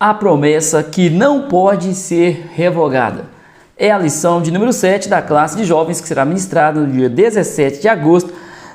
A promessa que não pode ser revogada. É a lição de número 7 da classe de jovens que será ministrada no dia 17 de agosto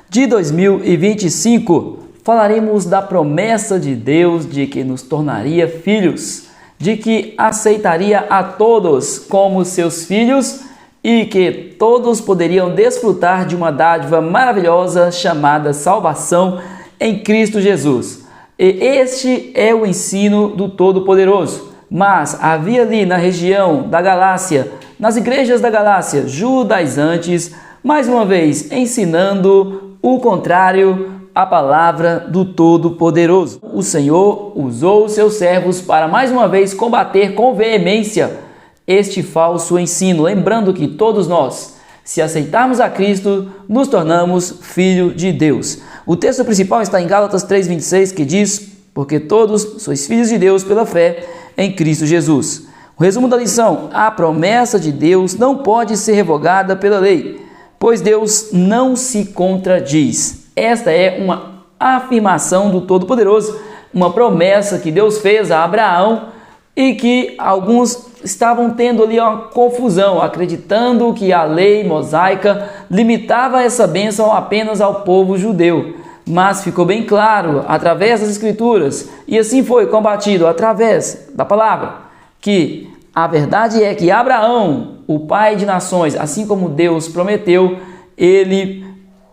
de 2025. Falaremos da promessa de Deus de que nos tornaria filhos, de que aceitaria a todos como seus filhos e que todos poderiam desfrutar de uma dádiva maravilhosa chamada salvação em Cristo Jesus. E este é o ensino do Todo-Poderoso. Mas havia ali na região da Galácia, nas igrejas da Galácia, judaizantes, mais uma vez ensinando o contrário à palavra do Todo-Poderoso. O Senhor usou os seus servos para mais uma vez combater com veemência este falso ensino, lembrando que todos nós, se aceitarmos a Cristo, nos tornamos filho de Deus. O texto principal está em Gálatas 3,26, que diz: porque todos sois filhos de Deus pela fé em Cristo Jesus. O resumo da lição: a promessa de Deus não pode ser revogada pela lei, pois Deus não se contradiz. Esta é uma afirmação do Todo-Poderoso, uma promessa que Deus fez a Abraão e que alguns estavam tendo ali uma confusão, acreditando que a lei mosaica limitava essa bênção apenas ao povo judeu. Mas ficou bem claro, através das Escrituras, e assim foi combatido através da palavra, que a verdade é que Abraão, o pai de nações, assim como Deus prometeu, ele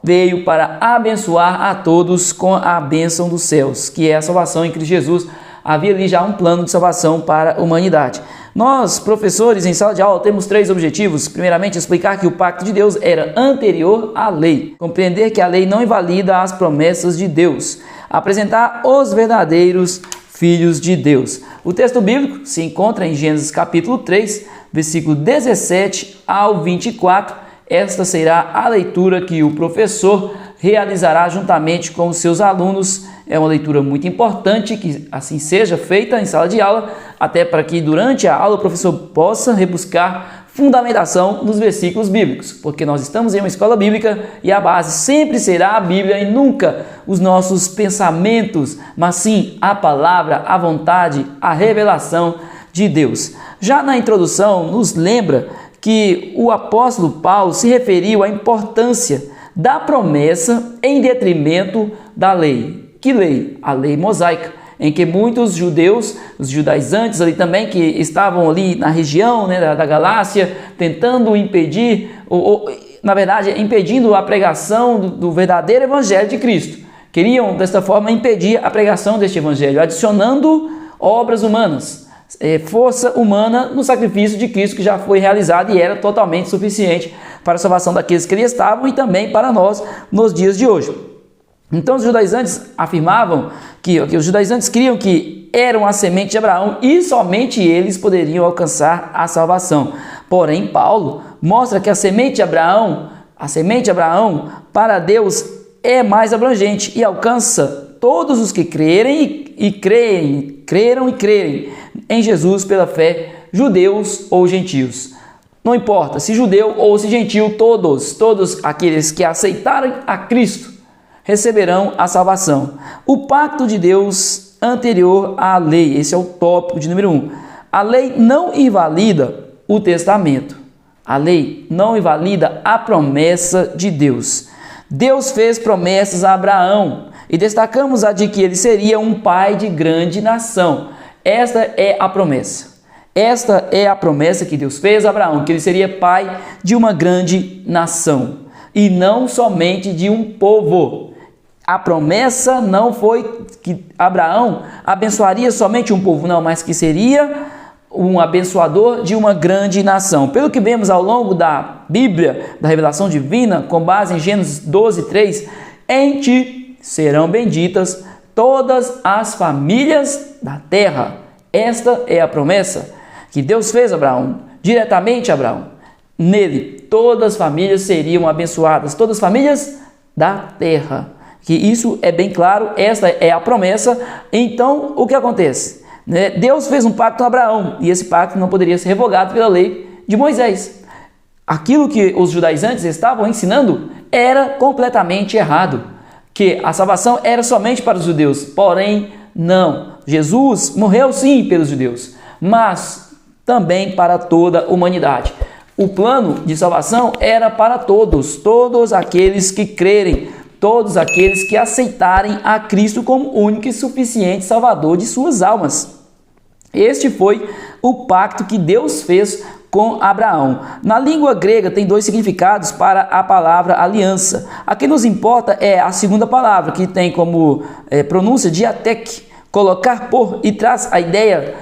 veio para abençoar a todos com a bênção dos céus, que é a salvação em Cristo Jesus. Havia ali já um plano de salvação para a humanidade. Nós, professores, em sala de aula, temos 3 objetivos. Primeiramente, explicar que o pacto de Deus era anterior à lei. Compreender que a lei não invalida as promessas de Deus. Apresentar os verdadeiros filhos de Deus. O texto bíblico se encontra em Gênesis capítulo 3, versículo 17 ao 24. Esta será a leitura que o professor realizará juntamente com os seus alunos. É uma leitura muito importante que assim seja feita em sala de aula, até para que durante a aula o professor possa rebuscar fundamentação nos versículos bíblicos, porque nós estamos em uma escola bíblica e a base sempre será a Bíblia e nunca os nossos pensamentos, mas sim a palavra, a vontade, a revelação de Deus. Já na introdução nos lembra que o apóstolo Paulo se referiu à importância da promessa em detrimento da lei. Que lei? A lei mosaica, em que muitos judeus, os judaizantes ali também, que estavam ali na região da Galácia, tentando impedir, na verdade, impedindo a pregação do verdadeiro evangelho de Cristo. Queriam, desta forma, impedir a pregação deste evangelho, adicionando obras humanas, força humana no sacrifício de Cristo que já foi realizado e era totalmente suficiente para a salvação daqueles que ali estavam e também para nós nos dias de hoje. Então os judaizantes afirmavam que os judaizantes criam que eram a semente de Abraão e somente eles poderiam alcançar a salvação. Porém, Paulo mostra que a semente de Abraão para Deus é mais abrangente e alcança todos os que creram e crerem em Jesus pela fé, judeus ou gentios. Não importa se judeu ou se gentil, todos aqueles que aceitarem a Cristo receberão a salvação. O pacto de Deus anterior à lei, esse é o tópico de número 1. A lei não invalida o testamento. A lei não invalida a promessa de Deus. Deus fez promessas a Abraão e destacamos a de que ele seria um pai de grande nação. Esta é a promessa. Esta é a promessa que Deus fez a Abraão, que ele seria pai de uma grande nação e não somente de um povo. A promessa não foi que Abraão abençoaria somente um povo, não, mas que seria um abençoador de uma grande nação. Pelo que vemos ao longo da Bíblia, da revelação divina, com base em Gênesis 12:3, em ti serão benditas todas as famílias da terra. Esta é a promessa que Deus fez a Abraão, diretamente a Abraão. Nele, todas as famílias seriam abençoadas, todas as famílias da terra. Que isso é bem claro, esta é a promessa. Então, o que acontece? Deus fez um pacto com Abraão e esse pacto não poderia ser revogado pela lei de Moisés. Aquilo que os judaizantes estavam ensinando era completamente errado, que a salvação era somente para os judeus, porém não. Jesus morreu sim pelos judeus, mas também para toda a humanidade. O plano de salvação era para todos, todos aqueles que crerem, todos aqueles que aceitarem a Cristo como único e suficiente Salvador de suas almas. Este foi o pacto que Deus fez com Abraão. Na língua grega tem dois significados para a palavra aliança. A que nos importa é a segunda palavra, que tem como pronúncia diatek, colocar por, e traz a ideia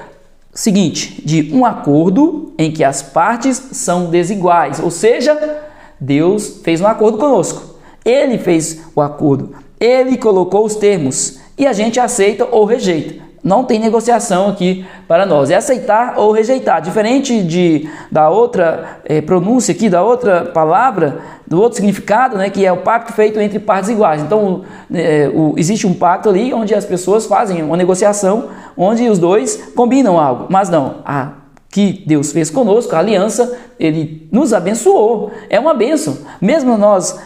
seguinte, de um acordo em que as partes são desiguais, ou seja, Deus fez um acordo conosco. Ele fez o acordo, ele colocou os termos e a gente aceita ou rejeita. Não tem negociação aqui para nós, é aceitar ou rejeitar. Diferente da outra pronúncia aqui, da outra palavra, do outro significado, né, que é o pacto feito entre partes iguais. Então, existe um pacto ali onde as pessoas fazem uma negociação, onde os dois combinam algo. Mas não, que Deus fez conosco, a aliança, Ele nos abençoou, é uma bênção. Mesmo nós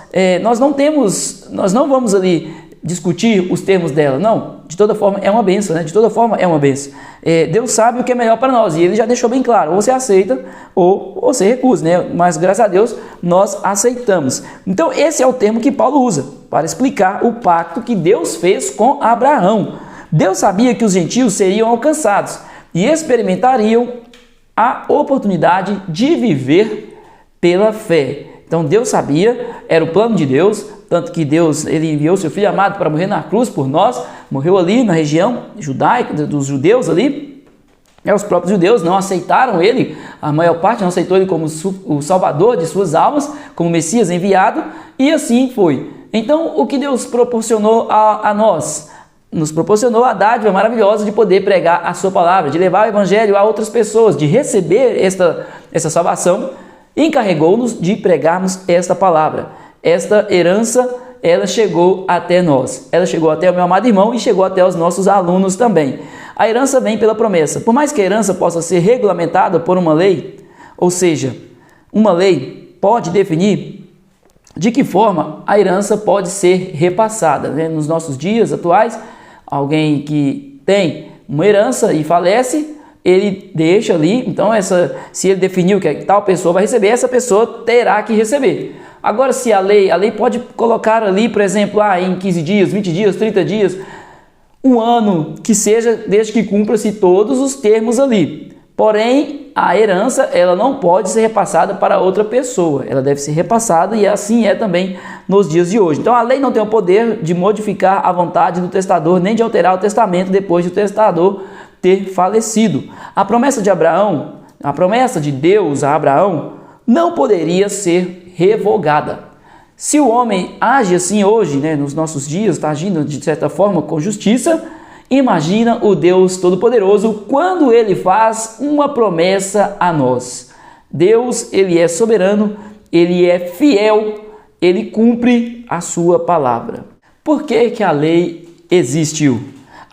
não vamos ali discutir os termos dela, não, de toda forma é uma bênção, né? De toda forma é uma bênção. Deus sabe o que é melhor para nós e Ele já deixou bem claro, ou você aceita ou você recusa, né? Mas graças a Deus nós aceitamos. Então esse é o termo que Paulo usa para explicar o pacto que Deus fez com Abraão. Deus sabia que os gentios seriam alcançados e experimentariam a oportunidade de viver pela fé. Então Deus sabia, era o plano de Deus, tanto que Deus ele enviou seu Filho amado para morrer na cruz por nós, morreu ali na região judaica, dos judeus ali. Os próprios judeus não aceitaram ele, a maior parte não aceitou ele como o salvador de suas almas, como Messias enviado, e assim foi. Então o que Deus proporcionou a nós? Nos proporcionou a dádiva maravilhosa de poder pregar a sua palavra, de levar o evangelho a outras pessoas, de receber essa salvação, e encarregou-nos de pregarmos esta palavra. Esta herança, ela chegou até nós. Ela chegou até o meu amado irmão e chegou até os nossos alunos também. A herança vem pela promessa. Por mais que a herança possa ser regulamentada por uma lei, ou seja, uma lei pode definir de que forma a herança pode ser repassada, né? Nos nossos dias atuais, alguém que tem uma herança e falece, ele deixa ali, então se ele definiu que tal pessoa vai receber, essa pessoa terá que receber. Agora, se a lei pode colocar ali, por exemplo, em 15 dias, 20 dias, 30 dias, um ano, que seja, desde que cumpra-se todos os termos ali. Porém, a herança, ela não pode ser repassada para outra pessoa, ela deve ser repassada e assim é também nos dias de hoje. Então, a lei não tem o poder de modificar a vontade do testador, nem de alterar o testamento depois do testador ter falecido. A promessa de Abraão, a promessa de Deus a Abraão, não poderia ser revogada. Se o homem age assim hoje, né, nos nossos dias, está agindo de certa forma com justiça, imagina o Deus Todo-Poderoso quando Ele faz uma promessa a nós. Deus, Ele é soberano, Ele é fiel, Ele cumpre a sua palavra. Por que a lei existiu?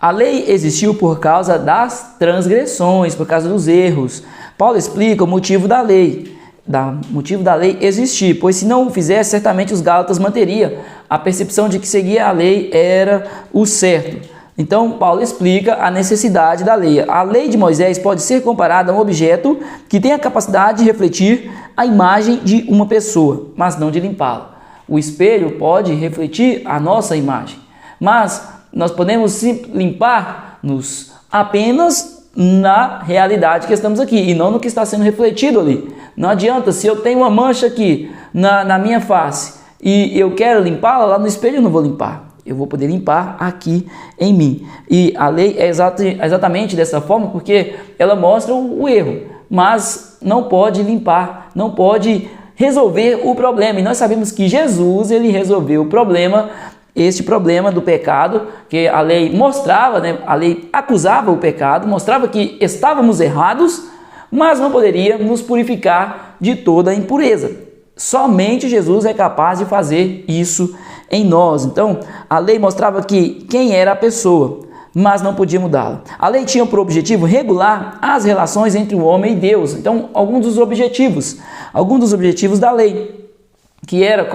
A lei existiu por causa das transgressões, por causa dos erros. Paulo explica o motivo da lei. Motivo da lei existir, pois se não o fizesse, certamente os Gálatas manteriam a percepção de que seguir a lei era o certo. Então, Paulo explica a necessidade da lei. A lei de Moisés pode ser comparada a um objeto que tem a capacidade de refletir a imagem de uma pessoa, mas não de limpá-la. O espelho pode refletir a nossa imagem, mas nós podemos limpar-nos apenas na realidade que estamos aqui e não no que está sendo refletido ali. Não adianta, se eu tenho uma mancha aqui na minha face e eu quero limpá-la, lá no espelho eu não vou limpar. Eu vou poder limpar aqui em mim. E a lei é exatamente dessa forma porque ela mostra o erro, mas não pode limpar, não pode resolver o problema. E nós sabemos que Jesus, ele resolveu o problema, este problema do pecado, que a lei mostrava, né? A lei acusava o pecado, mostrava que estávamos errados, mas não poderia nos purificar de toda a impureza. Somente Jesus é capaz de fazer isso em nós. Então, a lei mostrava quem era a pessoa, mas não podia mudá-la. A lei tinha por objetivo regular as relações entre o homem e Deus. Então, alguns dos objetivos da lei, que era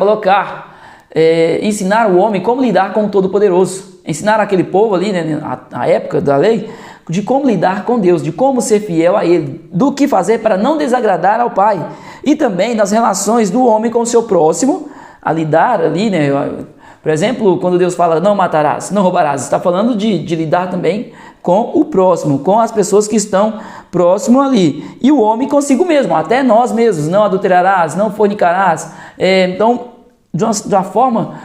ensinar o homem como lidar com o Todo-Poderoso. ensinaram aquele povo ali, né, na época da lei, de como lidar com Deus, de como ser fiel a Ele, do que fazer para não desagradar ao Pai, e também nas relações do homem com o seu próximo, a lidar ali, né? Por exemplo, quando Deus fala não matarás, não roubarás, está falando de lidar também com o próximo, com as pessoas que estão próximo ali, e o homem consigo mesmo, até nós mesmos, não adulterarás, não fornicarás, então de uma forma,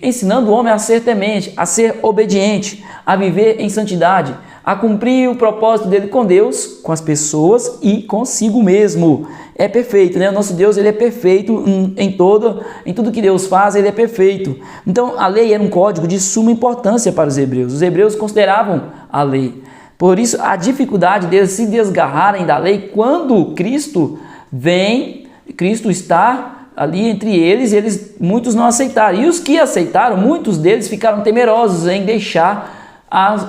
ensinando o homem a ser temente, a ser obediente, a viver em santidade, a cumprir o propósito dele com Deus, com as pessoas e consigo mesmo. É perfeito, né? O nosso Deus, ele é perfeito em tudo que Deus faz, ele é perfeito. Então, a lei era um código de suma importância para os hebreus. Os hebreus consideravam a lei. Por isso, a dificuldade deles se desgarrarem da lei quando Cristo vem, Cristo está ali entre eles, muitos não aceitaram. E os que aceitaram, muitos deles ficaram temerosos em deixar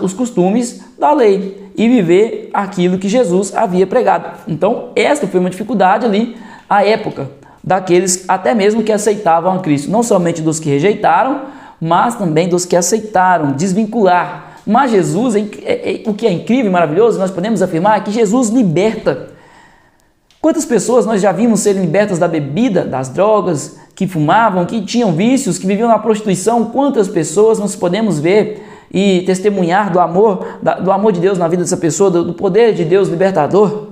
os costumes da lei e viver aquilo que Jesus havia pregado. Então, esta foi uma dificuldade ali, à época, daqueles até mesmo que aceitavam a Cristo. Não somente dos que rejeitaram, mas também dos que aceitaram, desvincular. Mas Jesus, o que é incrível e maravilhoso, nós podemos afirmar, é que Jesus liberta. Quantas pessoas nós já vimos serem libertas da bebida, das drogas, que fumavam, que tinham vícios, que viviam na prostituição? Quantas pessoas nós podemos ver e testemunhar do amor de Deus na vida dessa pessoa, do poder de Deus libertador?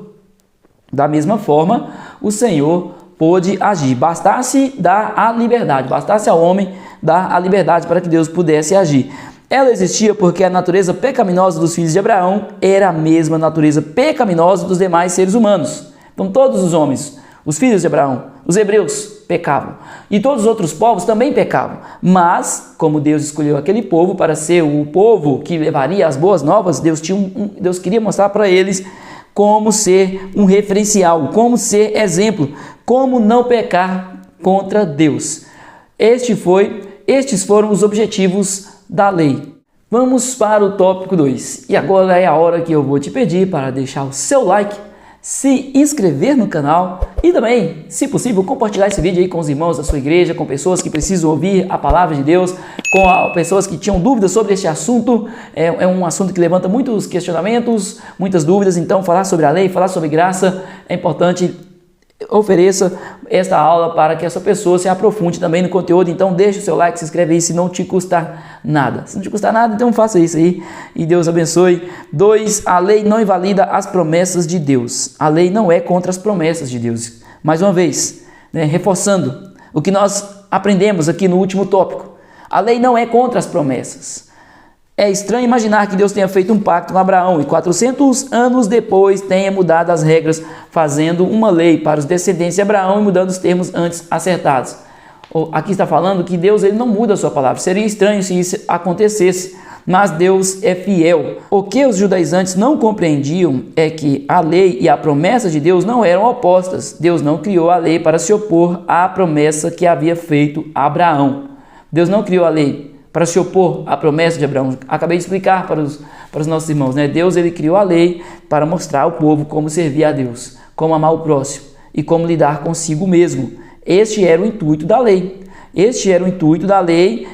Da mesma forma, o Senhor pôde agir. Bastasse dar a liberdade, bastasse ao homem dar a liberdade para que Deus pudesse agir. Ela existia porque a natureza pecaminosa dos filhos de Abraão era a mesma natureza pecaminosa dos demais seres humanos. Então todos os homens, os filhos de Abraão, os hebreus, pecavam. E todos os outros povos também pecavam. Mas, como Deus escolheu aquele povo para ser o povo que levaria as boas novas, Deus queria mostrar para eles como ser um referencial, como ser exemplo, como não pecar contra Deus. Estes foram os objetivos da lei. Vamos para o tópico 2. E agora é a hora que eu vou te pedir para deixar o seu like, se inscrever no canal e também, se possível, compartilhar esse vídeo aí com os irmãos da sua igreja, com pessoas que precisam ouvir a palavra de Deus, com pessoas que tinham dúvidas sobre este assunto. É um assunto que levanta muitos questionamentos, muitas dúvidas, então falar sobre a lei, falar sobre graça, é importante. Ofereça esta aula para que essa pessoa se aprofunde também no conteúdo. Então deixe o seu like, se inscreve aí se não te custar nada. Se não te custar nada, então faça isso aí e Deus abençoe. 2. A lei não invalida as promessas de Deus. A lei não é contra as promessas de Deus. Mais uma vez, né, reforçando o que nós aprendemos aqui no último tópico. A lei não é contra as promessas. É estranho imaginar que Deus tenha feito um pacto com Abraão e 400 anos depois tenha mudado as regras, fazendo uma lei para os descendentes de Abraão e mudando os termos antes acertados. Aqui está falando que Deus ele não muda a sua palavra. Seria estranho se isso acontecesse, mas Deus é fiel. O que os judaizantes não compreendiam é que a lei e a promessa de Deus não eram opostas. Deus não criou a lei para se opor à promessa que havia feito a Abraão. Deus não criou a lei para se opor à promessa de Abraão. Acabei de explicar para os nossos irmãos, né? Deus ele criou a lei para mostrar ao povo como servir a Deus, como amar o próximo e como lidar consigo mesmo. Este era o intuito da lei.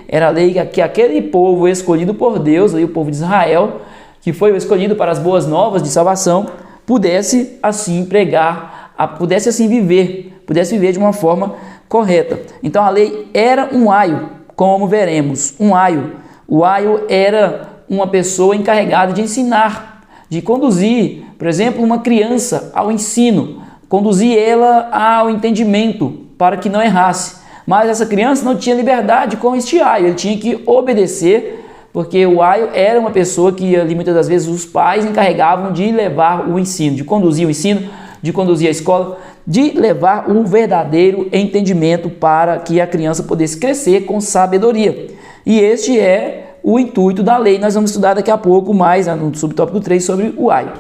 Era a lei que aquele povo escolhido por Deus, o povo de Israel, que foi escolhido para as boas novas de salvação, pudesse assim pregar, pudesse assim viver de uma forma correta. Então a lei era um aio. Como veremos, um aio. O aio era uma pessoa encarregada de ensinar, de conduzir, por exemplo, uma criança ao ensino, conduzir ela ao entendimento para que não errasse. Mas essa criança não tinha liberdade com este aio, ele tinha que obedecer, porque o aio era uma pessoa que ali muitas das vezes os pais encarregavam de levar o ensino, de conduzir o ensino, de conduzir a escola, de levar o verdadeiro entendimento para que a criança pudesse crescer com sabedoria. E este é o intuito da lei. Nós vamos estudar daqui a pouco mais no subtópico 3 sobre o aio.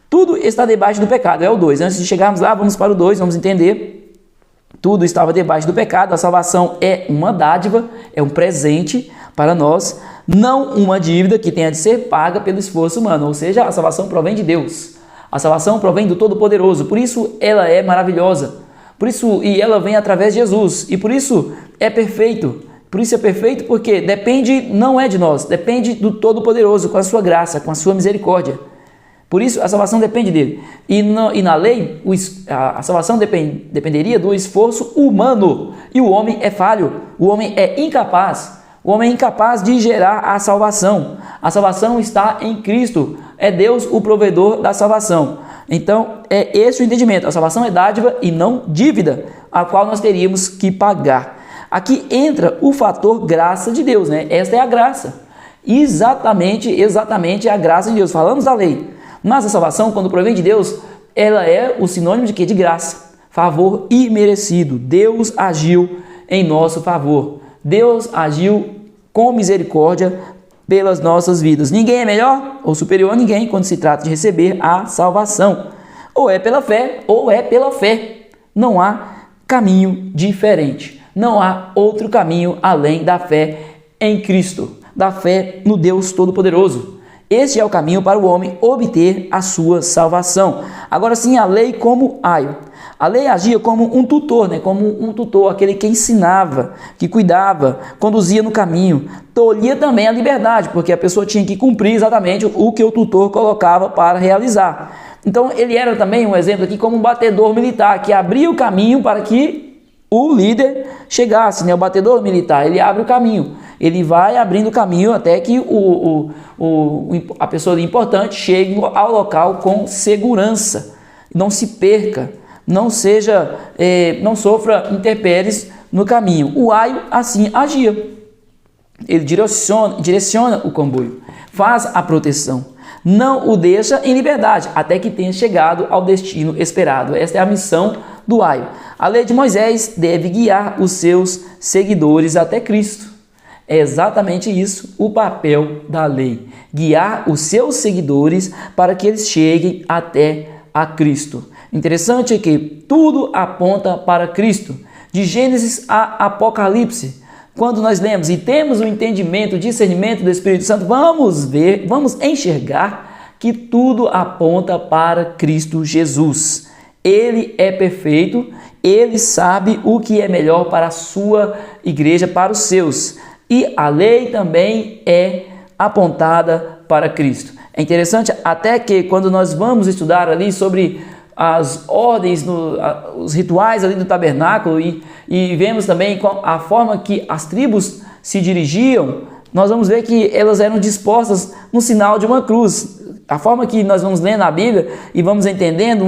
Tudo está debaixo do pecado, é o 2. Antes de chegarmos lá, vamos para o 2, vamos entender. Tudo estava debaixo do pecado, a salvação é uma dádiva, é um presente para nós, não uma dívida que tenha de ser paga pelo esforço humano, ou seja, a salvação provém de Deus. A salvação provém do Todo-Poderoso, por isso ela é maravilhosa, e ela vem através de Jesus, e por isso é perfeito. Por isso é perfeito, porque depende, não é de nós, depende do Todo-Poderoso, com a sua graça, com a sua misericórdia. Por isso a salvação depende dele. E na lei, a salvação dependeria do esforço humano. E o homem é falho, o homem é incapaz. O homem é incapaz de gerar a salvação. A salvação está em Cristo. É Deus o provedor da salvação. Então, é esse o entendimento. A salvação é dádiva e não dívida, a qual nós teríamos que pagar. Aqui entra o fator graça de Deus, né? Esta é a graça. Exatamente a graça de Deus. Falamos da lei. Mas a salvação, quando provém de Deus, ela é o sinônimo de quê? De graça. Favor imerecido. Deus agiu em nosso favor. Deus agiu com misericórdia pelas nossas vidas. Ninguém é melhor ou superior a ninguém quando se trata de receber a salvação. Ou é pela fé, ou é pela fé. Não há caminho diferente. Não há outro caminho além da fé em Cristo, da fé no Deus Todo-Poderoso. Este é o caminho para o homem obter a sua salvação. Agora sim, a lei como aio. A lei agia como um tutor, né? Como um tutor, aquele que ensinava, que cuidava, conduzia no caminho. Tolhia também a liberdade, porque a pessoa tinha que cumprir exatamente o que o tutor colocava para realizar. Então ele era também um exemplo aqui como um batedor militar, que abria o caminho para que o líder chegasse, né? O batedor militar, ele abre o caminho. Ele vai abrindo o caminho até que a pessoa importante chegue ao local com segurança. Não se perca, não sofra intempéries no caminho. O aio assim agia. Ele direciona o comboio, faz a proteção, não o deixa em liberdade até que tenha chegado ao destino esperado. Esta é a missão do aio. A lei de Moisés deve guiar os seus seguidores até Cristo. É exatamente isso o papel da lei, guiar os seus seguidores para que eles cheguem até a Cristo. Interessante é que tudo aponta para Cristo, de Gênesis a Apocalipse. Quando nós lemos e temos o entendimento, o discernimento do Espírito Santo, vamos enxergar que tudo aponta para Cristo Jesus. Ele é perfeito, ele sabe o que é melhor para a sua igreja, para os seus. E a lei também é apontada para Cristo. É interessante até que quando nós vamos estudar ali sobre as ordens, os rituais ali do tabernáculo e vemos também a forma que as tribos se dirigiam, nós vamos ver que elas eram dispostas no sinal de uma cruz. A forma que nós vamos lendo a Bíblia e vamos entendendo,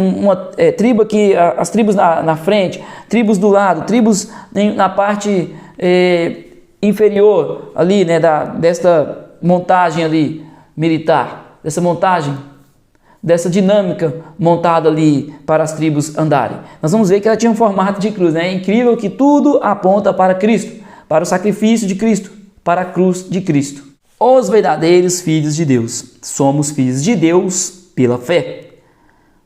tribo aqui, as tribos na frente, tribos do lado, tribos na parte inferior ali, né, desta montagem ali militar, dessa dinâmica montada ali para as tribos andarem. Nós vamos ver que ela tinha um formato de cruz, né? É incrível que tudo aponta para Cristo, para o sacrifício de Cristo, para a cruz de Cristo. Os verdadeiros filhos de Deus. Somos filhos de Deus pela fé.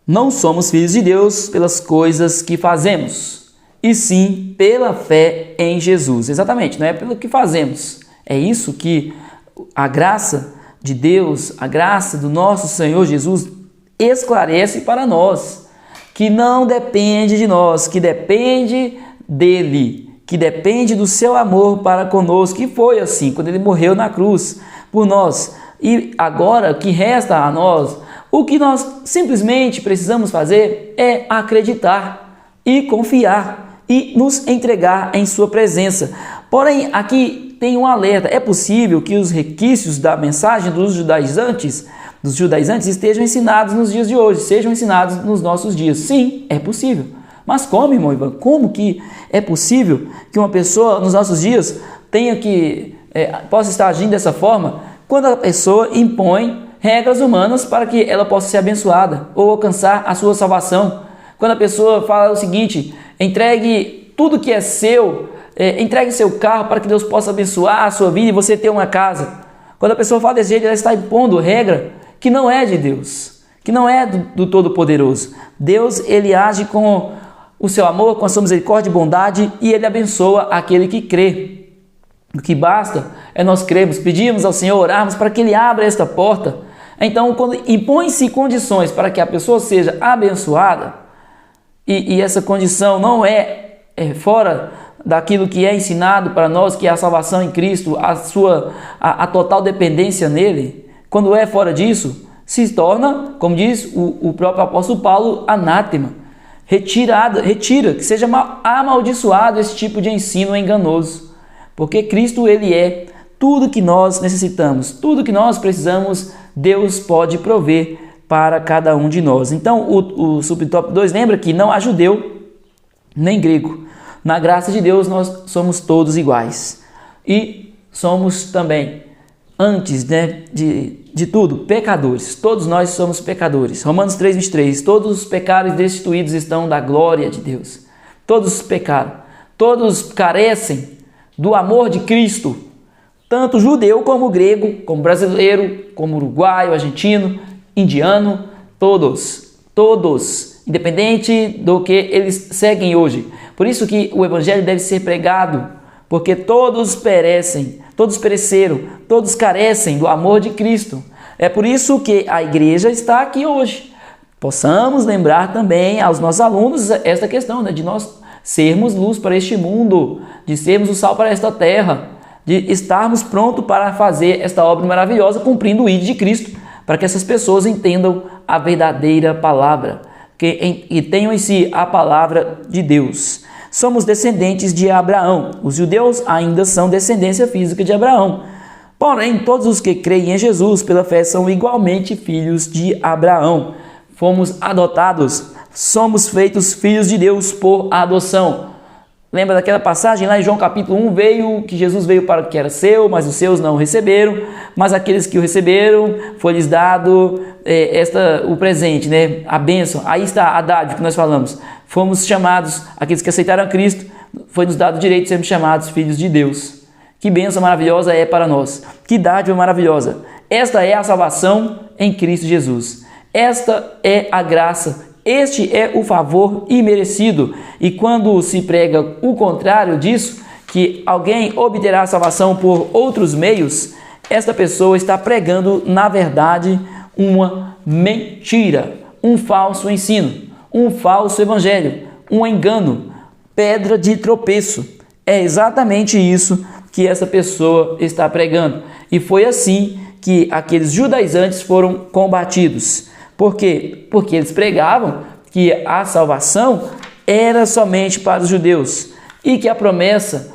Não somos filhos de Deus pelas coisas que fazemos, e sim pela fé em Jesus. Exatamente, não é pelo que fazemos. É isso que a graça de Deus, a graça do nosso Senhor Jesus esclarece para nós, que não depende de nós, que depende dele, que depende do seu amor para conosco, que foi assim, quando ele morreu na cruz por nós. E agora, o que resta a nós, o que nós simplesmente precisamos fazer é acreditar e confiar e nos entregar em sua presença. Porém, aqui tem um alerta. É possível que os requisitos da mensagem dos judaizantes estejam ensinados nos dias de hoje, sejam ensinados nos nossos dias. Sim, é possível. Mas como, irmão Ivan? Como que é possível que uma pessoa nos nossos dias possa estar agindo dessa forma quando a pessoa impõe regras humanas para que ela possa ser abençoada ou alcançar a sua salvação? Quando a pessoa fala o seguinte: entregue tudo que é seu, entregue seu carro para que Deus possa abençoar a sua vida e você ter uma casa. Quando a pessoa fala desse jeito, ela está impondo regra que não é de Deus, que não é do Todo-Poderoso. Deus, ele age com o seu amor, com a sua misericórdia e bondade, e ele abençoa aquele que crê. O que basta é nós crermos, pedimos ao Senhor, orarmos para que ele abra esta porta. Então, quando impõe-se condições para que a pessoa seja abençoada, e essa condição não é fora daquilo que é ensinado para nós, que é a salvação em Cristo, a total dependência nele, quando é fora disso, se torna, como diz o próprio apóstolo Paulo, anátema. Retira, que seja amaldiçoado esse tipo de ensino enganoso. Porque Cristo, ele é tudo que nós necessitamos, tudo que nós precisamos, Deus pode prover para cada um de nós. Então, o subtópico 2 lembra que não há judeu nem grego. Na graça de Deus, nós somos todos iguais. E somos também, antes de tudo, pecadores. Todos nós somos pecadores. Romanos 3:23. Todos os pecados destituídos estão da glória de Deus. Todos pecaram. Todos carecem do amor de Cristo. Tanto judeu como grego, como brasileiro, como uruguaio, argentino, indiano, todos, independente do que eles seguem hoje. Por isso que o evangelho deve ser pregado, porque todos perecem, todos pereceram, todos carecem do amor de Cristo. É por isso que a igreja está aqui hoje. Possamos lembrar também aos nossos alunos esta questão, de nós sermos luz para este mundo, de sermos o sal para esta terra, de estarmos prontos para fazer esta obra maravilhosa, cumprindo o ID de Cristo, para que essas pessoas entendam a verdadeira palavra, e tenham em si a palavra de Deus. Somos descendentes de Abraão. Os judeus ainda são descendência física de Abraão. Porém, todos os que creem em Jesus pela fé são igualmente filhos de Abraão. Fomos adotados, somos feitos filhos de Deus por adoção. Lembra daquela passagem lá em João capítulo 1, que Jesus veio para o que era seu, mas os seus não o receberam, mas aqueles que o receberam, foi-lhes dado o presente, a bênção. Aí está a dádiva que nós falamos. Fomos chamados, aqueles que aceitaram a Cristo, foi-nos dado o direito de sermos chamados filhos de Deus. Que bênção maravilhosa é para nós. Que dádiva maravilhosa. Esta é a salvação em Cristo Jesus. Esta é a graça. Este é o favor imerecido. E quando se prega o contrário disso, que alguém obterá a salvação por outros meios, esta pessoa está pregando, na verdade, uma mentira, um falso ensino, um falso evangelho, um engano, pedra de tropeço. É exatamente isso que essa pessoa está pregando. E foi assim que aqueles judaizantes foram combatidos. Por quê? Porque eles pregavam que a salvação era somente para os judeus e que a promessa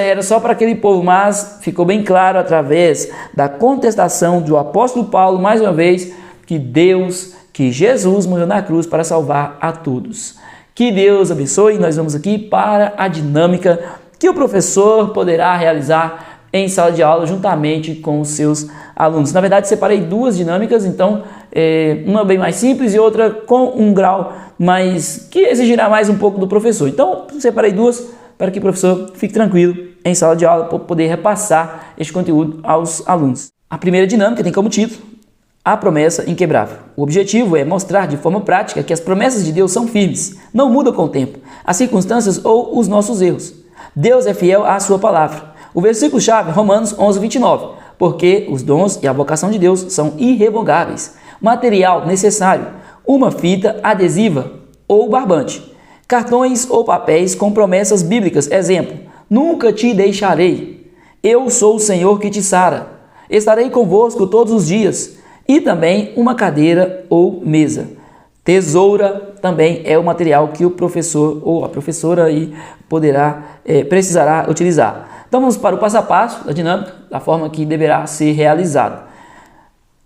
era só para aquele povo, mas ficou bem claro através da contestação do apóstolo Paulo, mais uma vez, que Jesus morreu na cruz para salvar a todos. Que Deus abençoe. Nós vamos aqui para a dinâmica que o professor poderá realizar em sala de aula juntamente com os seus alunos. Na verdade, separei duas dinâmicas, então uma bem mais simples e outra com um grau mais que exigirá mais um pouco do professor. Então, separei duas para que o professor fique tranquilo em sala de aula para poder repassar este conteúdo aos alunos. A primeira dinâmica tem como título A Promessa Inquebrável. O objetivo é mostrar de forma prática que as promessas de Deus são firmes, não mudam com o tempo, as circunstâncias ou os nossos erros. Deus é fiel à sua palavra. O versículo-chave é Romanos 11:29, porque os dons e a vocação de Deus são irrevogáveis. Material necessário, uma fita adesiva ou barbante, cartões ou papéis com promessas bíblicas, exemplo, nunca te deixarei, eu sou o Senhor que te sara, estarei convosco todos os dias, e também uma cadeira ou mesa. Tesoura também é o material que o professor ou a professora aí precisará utilizar. Então vamos para o passo a passo da dinâmica, da forma que deverá ser realizado.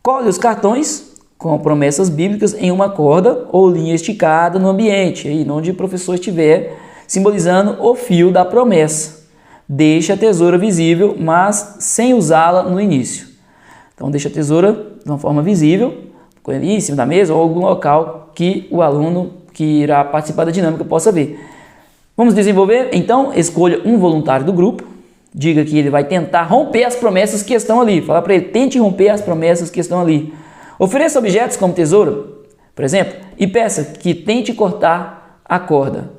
Colhe os cartões com promessas bíblicas em uma corda ou linha esticada no ambiente, aí onde o professor estiver, simbolizando o fio da promessa. Deixe a tesoura visível, mas sem usá-la no início. Então deixa a tesoura de uma forma visível, em cima da mesa ou algum local que o aluno que irá participar da dinâmica possa ver. Vamos desenvolver? Então, escolha um voluntário do grupo, diga que ele vai tentar romper as promessas que estão ali. Fala para ele, tente romper as promessas que estão ali. Ofereça objetos como tesoura, por exemplo, e peça que tente cortar a corda.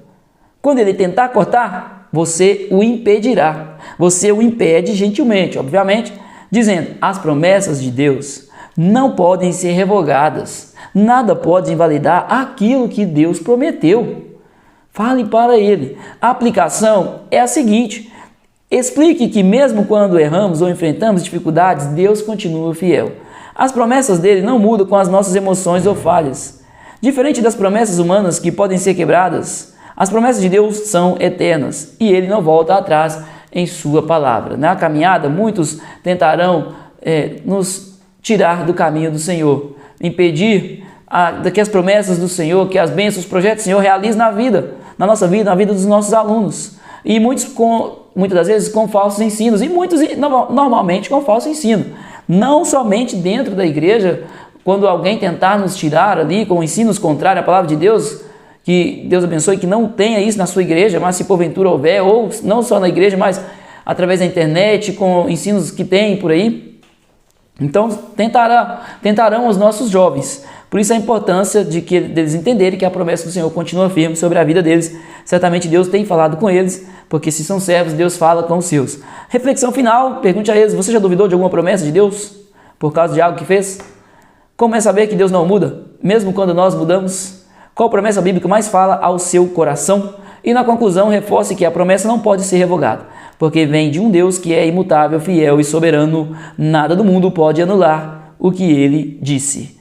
Quando ele tentar cortar, você o impedirá. Você o impede gentilmente, obviamente, dizendo, as promessas de Deus não podem ser revogadas. Nada pode invalidar aquilo que Deus prometeu. Fale para ele. A aplicação é a seguinte: explique que mesmo quando erramos ou enfrentamos dificuldades, Deus continua fiel. As promessas dele não mudam com as nossas emoções ou falhas. Diferente das promessas humanas que podem ser quebradas, as promessas de Deus são eternas e ele não volta atrás em sua palavra. Na caminhada, muitos tentarão nos tirar do caminho do Senhor, impedir que as promessas do Senhor, que as bênçãos, os projetos do Senhor realizem na nossa vida, na vida dos nossos alunos. E muitas das vezes com falsos ensinos, e muitos normalmente com falso ensino. Não somente dentro da igreja, quando alguém tentar nos tirar ali com ensinos contrários à palavra de Deus, que Deus abençoe que não tenha isso na sua igreja, mas se porventura houver, ou não só na igreja, mas através da internet, com ensinos que tem por aí. Então tentarão os nossos jovens. Por isso a importância deles entenderem que a promessa do Senhor continua firme sobre a vida deles. Certamente Deus tem falado com eles, porque se são servos, Deus fala com os seus. Reflexão final, pergunte a eles: você já duvidou de alguma promessa de Deus por causa de algo que fez? Como é saber que Deus não muda, mesmo quando nós mudamos? Qual promessa bíblica mais fala ao seu coração? E na conclusão, reforce que a promessa não pode ser revogada, porque vem de um Deus que é imutável, fiel e soberano. Nada do mundo pode anular o que ele disse.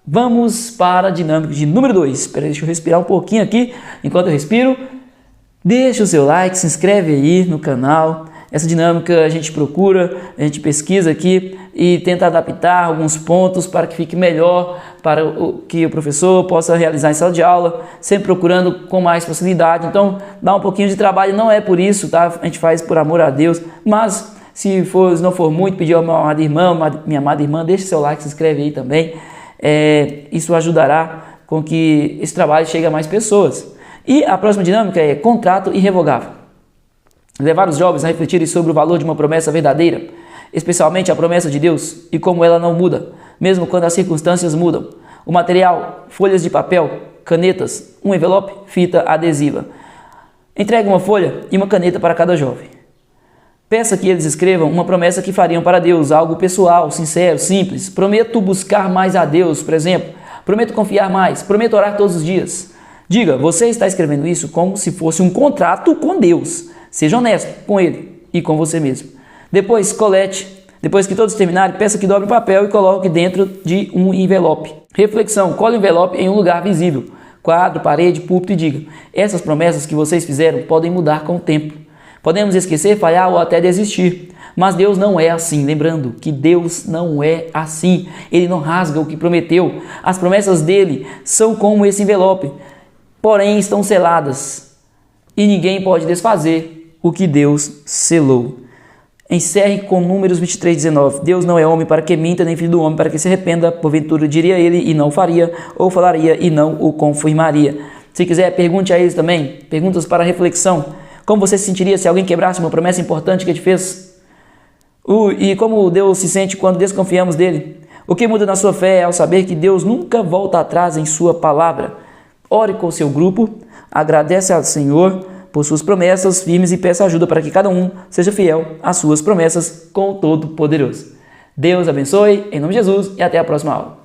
Vamos para a dinâmica de número 2. Espera, deixa eu respirar um pouquinho aqui. Enquanto eu respiro, deixa o seu like, se inscreve aí no canal. Essa dinâmica a gente procura, a gente pesquisa aqui e tenta adaptar alguns pontos para que fique melhor, para que o professor possa realizar em sala de aula, sempre procurando com mais facilidade. Então, dá um pouquinho de trabalho, não é por isso, tá? A gente faz por amor a Deus, mas se não for muito, pedir ao meu amado irmão, minha amada irmã, deixe seu like, se inscreve aí também. Isso ajudará com que esse trabalho chegue a mais pessoas. E a próxima dinâmica é contrato irrevogável. Levar os jovens a refletirem sobre o valor de uma promessa verdadeira, especialmente a promessa de Deus, e como ela não muda, mesmo quando as circunstâncias mudam. O material: folhas de papel, canetas, um envelope, fita adesiva. Entregue uma folha e uma caneta para cada jovem. Peça que eles escrevam uma promessa que fariam para Deus, algo pessoal, sincero, simples. Prometo buscar mais a Deus, por exemplo. Prometo confiar mais. Prometo orar todos os dias. Diga: você está escrevendo isso como se fosse um contrato com Deus. Seja honesto com ele e com você mesmo. Depois, colete. Depois que todos terminarem, peça que dobre o papel e coloque dentro de um envelope. Reflexão: cole o envelope em um lugar visível. Quadro, parede, púlpito, e diga: essas promessas que vocês fizeram podem mudar com o tempo. Podemos esquecer, falhar ou até desistir. Mas Deus não é assim. Lembrando que Deus não é assim. Ele não rasga o que prometeu. As promessas dele são como esse envelope, porém estão seladas. E ninguém pode desfazer o que Deus selou. Encerre com Números 23:19. Deus não é homem para que minta, nem filho do homem para que se arrependa. Porventura diria ele e não faria, ou falaria e não o confirmaria. Se quiser, pergunte a eles também. Perguntas para reflexão. Como você se sentiria se alguém quebrasse uma promessa importante que ele fez? E como Deus se sente quando desconfiamos dele? O que muda na sua fé é ao saber que Deus nunca volta atrás em sua palavra. Ore com o seu grupo, agradece ao Senhor por suas promessas firmes e peça ajuda para que cada um seja fiel às suas promessas com o Todo-Poderoso. Deus abençoe, em nome de Jesus, e até a próxima aula.